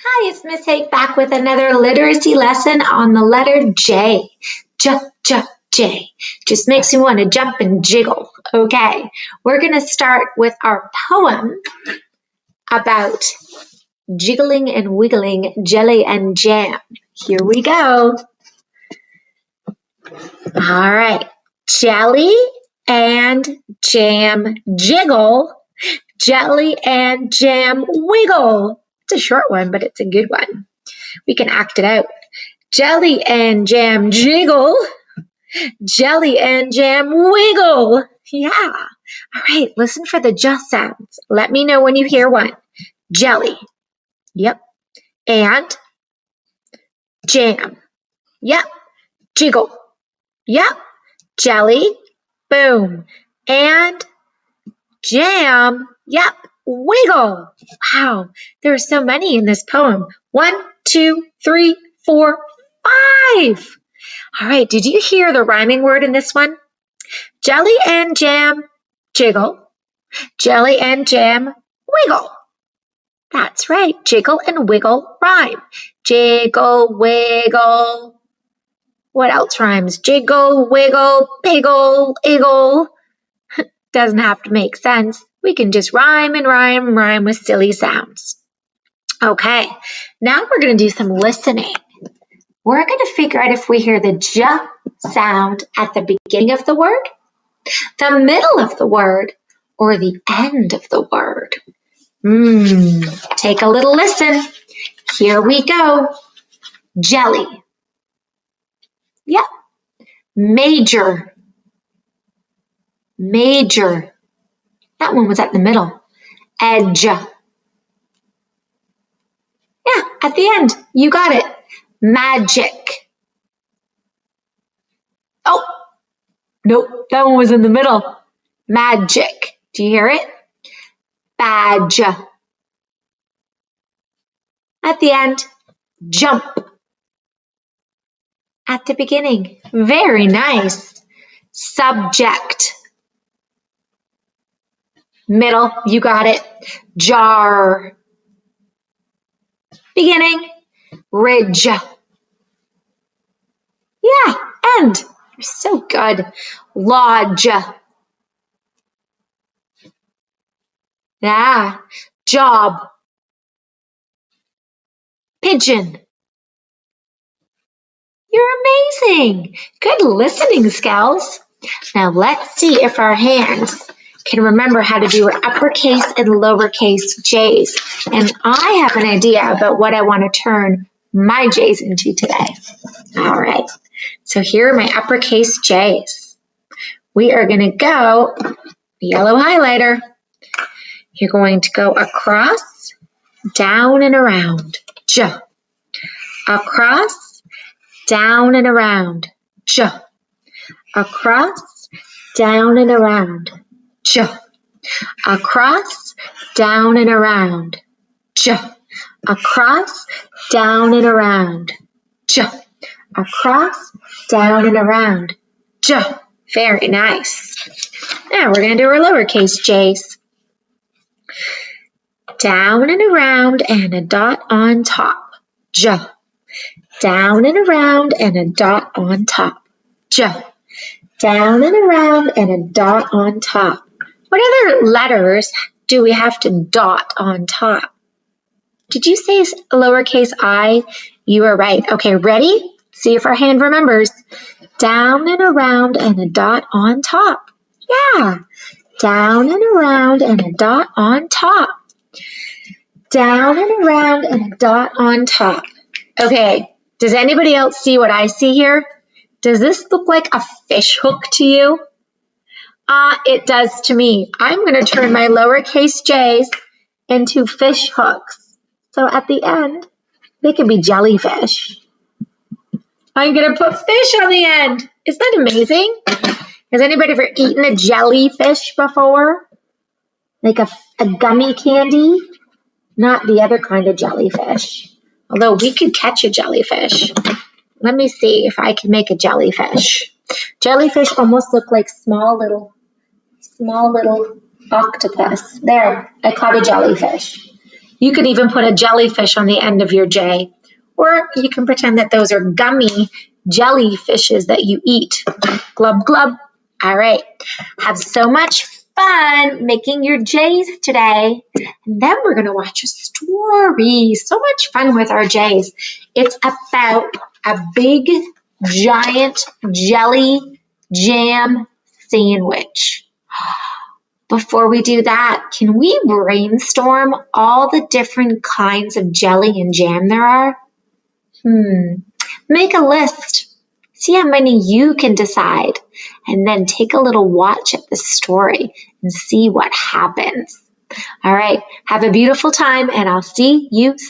Hi, it's Miss Hake back with another literacy lesson on the letter J. J. Just makes me want to jump and jiggle. Okay, we're going to start with our poem about jiggling and wiggling jelly and jam. Here we go. All right, jelly and jam jiggle, jelly and jam wiggle. It's a short one, but it's a good one. We can act it out. Jelly and jam jiggle, jelly and jam wiggle. Yeah. All right, listen for the j sounds. Let me know when you hear one. Jelly. Yep. And jam. Yep. Jiggle. Yep. Jelly. Boom. And jam. Yep. Wiggle. Wow, there are so many in this poem. 1, 2, 3, 4, 5. All right, did you hear the rhyming word in this one? Jelly and jam, jiggle. Jelly and jam, wiggle. That's right, jiggle and wiggle rhyme. Jiggle, wiggle. What else rhymes? Jiggle, wiggle, piggle, iggle. Doesn't have to make sense. We can just rhyme and rhyme with silly sounds. Okay, now we're going to do some listening. We're going to figure out if we hear the j sound at the beginning of the word, the middle of the word, or the end of the word. Take a little listen. Here we go. Jelly. Yep. Major. Major. That one was at the middle. Edge. Yeah, at the end. You got it. Magic. Oh, nope, that one was in the middle. Magic. Do you hear it? Badge. At the end. Jump. At the beginning. Very nice. Subject. Middle, you got it. Jar. Beginning. Ridge. Yeah, end. You're so good. Lodge. Yeah. Job. Pigeon. You're amazing. Good listening skills. Now let's see if our hands can remember how to do uppercase and lowercase J's. And I have an idea about what I want to turn my J's into today. All right, so here are my uppercase J's. We are going to go, yellow highlighter. You're going to go across, down and around, J. Across, down and around, J. Across, down and around, J. Across, down and around, J. Across, down and around, J. Across, down and around, J. Very nice. Now we're going to do our lowercase j's. Down and around and a dot on top, J. Down and around and a dot on top, J. Down and around and a dot on top. What other letters do we have to dot on top? Did you say lowercase I? You are right. Okay, ready? See if our hand remembers. Down and around and a dot on top. Yeah. Down and around and a dot on top. Down and around and a dot on top. Okay, does anybody else see what I see here? Does this look like a fish hook to you? It does to me. I'm going to turn my lowercase j's into fish hooks. So at the end, they can be jellyfish. I'm going to put fish on the end. Isn't that amazing? Has anybody ever eaten a jellyfish before? Like a gummy candy? Not the other kind of jellyfish. Although we could catch a jellyfish. Let me see if I can make a jellyfish. Jellyfish almost look like small little octopus. There, I caught a jellyfish. You could even put a jellyfish on the end of your J. Or you can pretend that those are gummy jellyfishes that you eat. Glub, glub. All right. Have so much fun making your J's today. And then we're going to watch a story. So much fun with our J's. It's about a big, giant jelly jam sandwich. Before we do that, can we brainstorm all the different kinds of jelly and jam there are? Make a list. See how many you can decide. And then take a little watch at the story and see what happens. All right. Have a beautiful time, and I'll see you soon.